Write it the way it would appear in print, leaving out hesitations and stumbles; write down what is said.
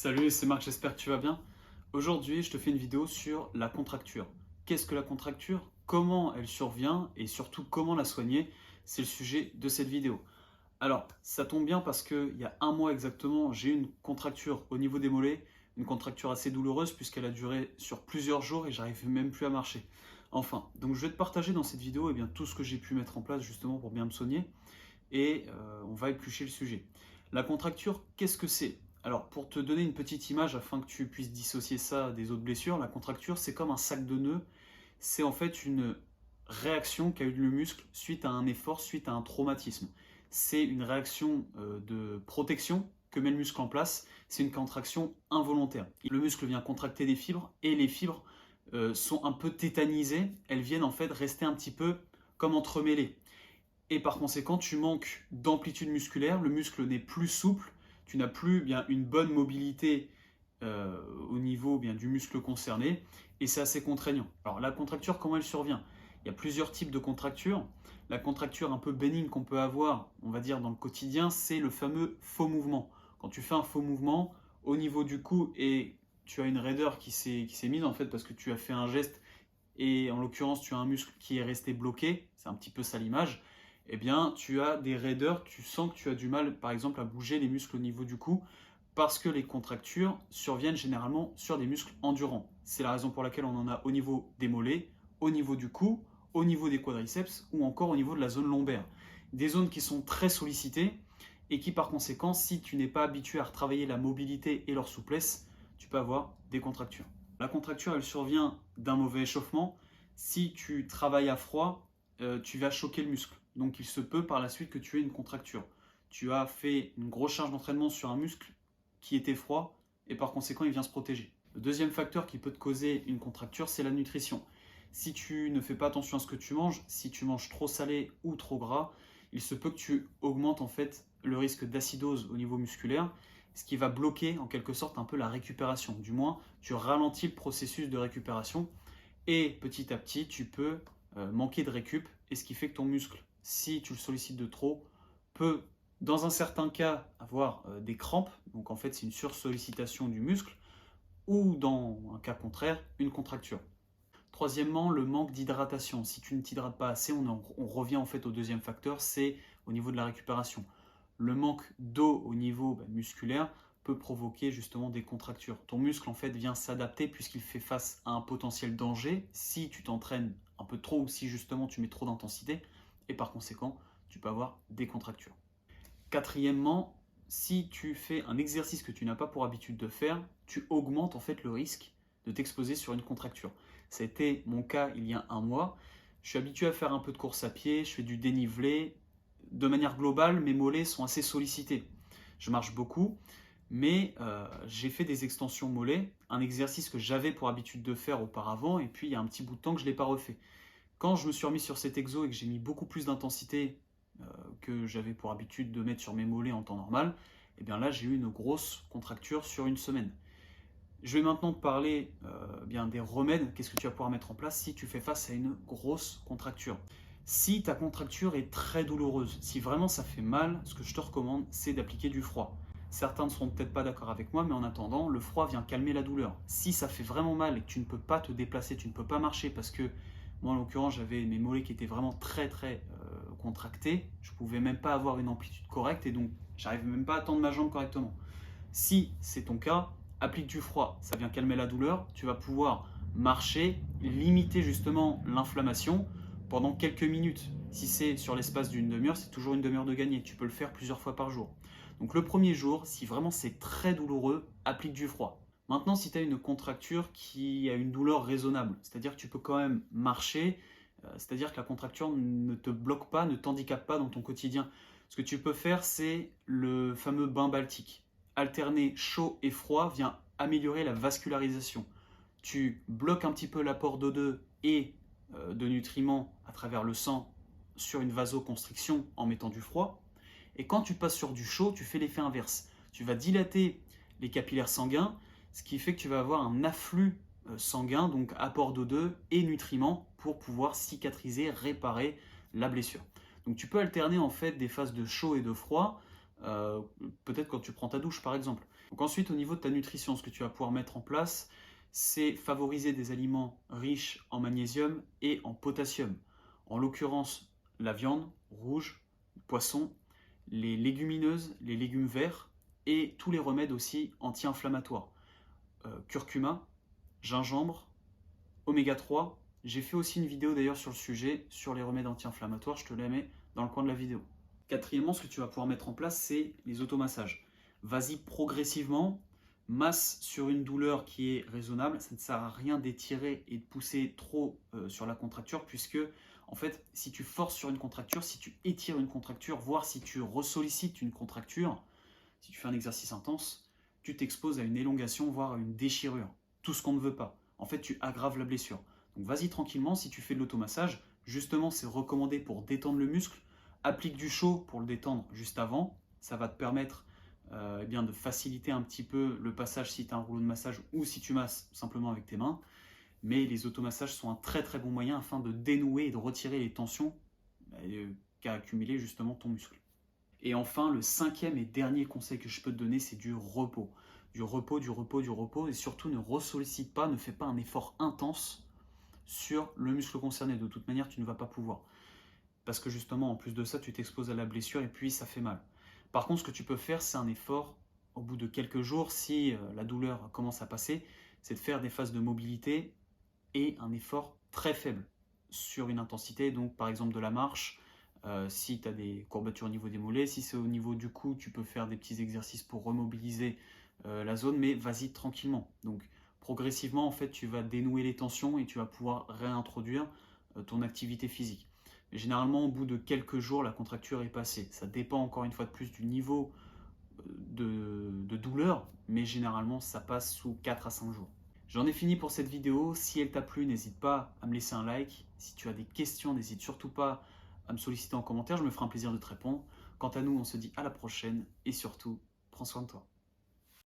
Salut, c'est Marc, j'espère que tu vas bien. Aujourd'hui, je te fais une vidéo sur la contracture. Qu'est-ce que la contracture? Comment elle survient et surtout comment la soigner? C'est le sujet de cette vidéo. Alors, ça tombe bien parce qu'il y a un mois exactement, j'ai eu une contracture au niveau des mollets, une contracture assez douloureuse puisqu'elle a duré sur plusieurs jours et j'arrivais même plus à marcher. Enfin, donc je vais te partager dans cette vidéo tout ce que j'ai pu mettre en place justement pour bien me soigner et on va éplucher le sujet. La contracture, qu'est-ce que c'est? Alors, pour te donner une petite image afin que tu puisses dissocier ça des autres blessures, la contracture, c'est comme un sac de nœuds. C'est en fait une réaction qu'a eu le muscle suite à un effort, suite à un traumatisme. C'est une réaction de protection que met le muscle en place. C'est une contraction involontaire. Le muscle vient contracter des fibres et les fibres sont un peu tétanisées. Elles viennent en fait rester un petit peu comme entremêlées. Et par conséquent, tu manques d'amplitude musculaire, le muscle n'est plus souple, tu n'as plus bien une bonne mobilité au niveau bien du muscle concerné, et c'est assez contraignant. Alors la contracture, comment elle survient? Il y a plusieurs types de contractures. La contracture un peu bénigne qu'on peut avoir, on va dire dans le quotidien, c'est le fameux faux mouvement. Quand tu fais un faux mouvement au niveau du cou et tu as une raideur qui s'est mise en fait parce que tu as fait un geste et en l'occurrence tu as un muscle qui est resté bloqué, c'est un petit peu ça l'image, eh bien tu as des raideurs, tu sens que tu as du mal par exemple à bouger les muscles au niveau du cou parce que les contractures surviennent généralement sur des muscles endurants. C'est la raison pour laquelle on en a au niveau des mollets, au niveau du cou, au niveau des quadriceps ou encore au niveau de la zone lombaire. Des zones qui sont très sollicitées et qui par conséquent, si tu n'es pas habitué à retravailler la mobilité et leur souplesse, tu peux avoir des contractures. La contracture, elle survient d'un mauvais échauffement. Si tu travailles à froid, tu vas choquer le muscle. Donc il se peut par la suite que tu aies une contracture. Tu as fait une grosse charge d'entraînement sur un muscle qui était froid et par conséquent il vient se protéger. Le deuxième facteur qui peut te causer une contracture, c'est la nutrition. Si tu ne fais pas attention à ce que tu manges, si tu manges trop salé ou trop gras, il se peut que tu augmentes en fait le risque d'acidose au niveau musculaire, ce qui va bloquer en quelque sorte un peu la récupération. Du moins, tu ralentis le processus de récupération et petit à petit, tu peux manquer de récup et ce qui fait que ton muscle, si tu le sollicites de trop, peut dans un certain cas avoir des crampes, donc en fait c'est une sursollicitation du muscle, ou dans un cas contraire, une contracture. Troisièmement, le manque d'hydratation. Si tu ne t'hydrates pas assez, on revient en fait au deuxième facteur, c'est au niveau de la récupération. Le manque d'eau au niveau musculaire peut provoquer justement des contractures. Ton muscle en fait vient s'adapter puisqu'il fait face à un potentiel danger si tu t'entraînes un peu trop ou si justement tu mets trop d'intensité et par conséquent tu peux avoir des contractures. Quatrièmement, si tu fais un exercice que tu n'as pas pour habitude de faire, tu augmentes en fait le risque de t'exposer sur une contracture. Ça a été mon cas il y a un mois. Je suis habitué à faire un peu de course à pied, je fais du dénivelé. De manière globale, mes mollets sont assez sollicités. Je marche beaucoup, mais j'ai fait des extensions mollets, un exercice que j'avais pour habitude de faire auparavant, et puis il y a un petit bout de temps que je ne l'ai pas refait. Quand je me suis remis sur cet exo et que j'ai mis beaucoup plus d'intensité que j'avais pour habitude de mettre sur mes mollets en temps normal, et bien là j'ai eu une grosse contracture sur une semaine. Je vais maintenant te parler bien des remèdes, qu'est-ce que tu vas pouvoir mettre en place si tu fais face à une grosse contracture. Si ta contracture est très douloureuse, si vraiment ça fait mal, ce que je te recommande, c'est d'appliquer du froid. Certains ne seront peut-être pas d'accord avec moi, mais en attendant, le froid vient calmer la douleur. Si ça fait vraiment mal et que tu ne peux pas te déplacer, tu ne peux pas marcher parce que moi en l'occurrence j'avais mes mollets qui étaient vraiment très contractés, je ne pouvais même pas avoir une amplitude correcte et donc j'arrivais même pas à tendre ma jambe correctement. Si c'est ton cas, applique du froid, ça vient calmer la douleur, tu vas pouvoir marcher, limiter justement l'inflammation pendant quelques minutes. Si c'est sur l'espace d'une demi-heure, c'est toujours une demi-heure de gagné, tu peux le faire plusieurs fois par jour. Donc le premier jour, si vraiment c'est très douloureux, applique du froid. Maintenant, si tu as une contracture qui a une douleur raisonnable, c'est-à-dire que tu peux quand même marcher, c'est-à-dire que la contracture ne te bloque pas, ne t'handicape pas dans ton quotidien. Ce que tu peux faire, c'est le fameux bain baltique. Alterner chaud et froid vient améliorer la vascularisation. Tu bloques un petit peu l'apport d'O2 et de nutriments à travers le sang sur une vasoconstriction en mettant du froid. Et quand tu passes sur du chaud, tu fais l'effet inverse. Tu vas dilater les capillaires sanguins, ce qui fait que tu vas avoir un afflux sanguin, donc apport d'O2 et nutriments pour pouvoir cicatriser, réparer la blessure. Donc tu peux alterner en fait des phases de chaud et de froid, peut-être quand tu prends ta douche par exemple. Donc ensuite, au niveau de ta nutrition, ce que tu vas pouvoir mettre en place, c'est favoriser des aliments riches en magnésium et en potassium. En l'occurrence, la viande rouge, le poisson, les légumineuses, les légumes verts et tous les remèdes aussi anti-inflammatoires. Curcuma, gingembre, oméga 3. J'ai fait aussi une vidéo d'ailleurs sur le sujet, sur les remèdes anti-inflammatoires, je te la mets dans le coin de la vidéo. Quatrièmement, ce que tu vas pouvoir mettre en place, c'est les automassages. Vas-y progressivement, masse sur une douleur qui est raisonnable. Ça ne sert à rien d'étirer et de pousser trop sur la contracture, puisque en fait, si tu forces sur une contracture, si tu étires une contracture, voire si tu ressollicites une contracture, si tu fais un exercice intense, tu t'exposes à une élongation, voire à une déchirure. Tout ce qu'on ne veut pas. En fait, tu aggraves la blessure. Donc vas-y tranquillement, si tu fais de l'automassage, justement c'est recommandé pour détendre le muscle. Applique du chaud pour le détendre juste avant. Ça va te permettre eh bien, de faciliter un petit peu le passage si tu as un rouleau de massage ou si tu masses simplement avec tes mains. Mais les automassages sont un très très bon moyen afin de dénouer et de retirer les tensions qu'a accumulé justement ton muscle. Et enfin, le cinquième et dernier conseil que je peux te donner, c'est du repos. Du repos, du repos, du repos. Et surtout, ne ressollicite pas, ne fais pas un effort intense sur le muscle concerné. De toute manière, tu ne vas pas pouvoir. Parce que justement, en plus de ça, tu t'exposes à la blessure et puis ça fait mal. Par contre, ce que tu peux faire, c'est un effort au bout de quelques jours, si la douleur commence à passer, c'est de faire des phases de mobilité et un effort très faible sur une intensité, donc par exemple de la marche. Si tu as des courbatures au niveau des mollets, si c'est au niveau du cou, tu peux faire des petits exercices pour remobiliser la zone, mais vas-y tranquillement. Donc progressivement, en fait, tu vas dénouer les tensions et tu vas pouvoir réintroduire ton activité physique. Mais généralement, au bout de quelques jours, la contracture est passée. Ça dépend encore une fois de plus du niveau de douleur, mais généralement, ça passe sous 4 à 5 jours. J'en ai fini pour cette vidéo. Si elle t'a plu, n'hésite pas à me laisser un like. Si tu as des questions, n'hésite surtout pas à me solliciter en commentaire. Je me ferai un plaisir de te répondre. Quant à nous, on se dit à la prochaine et surtout, prends soin de toi.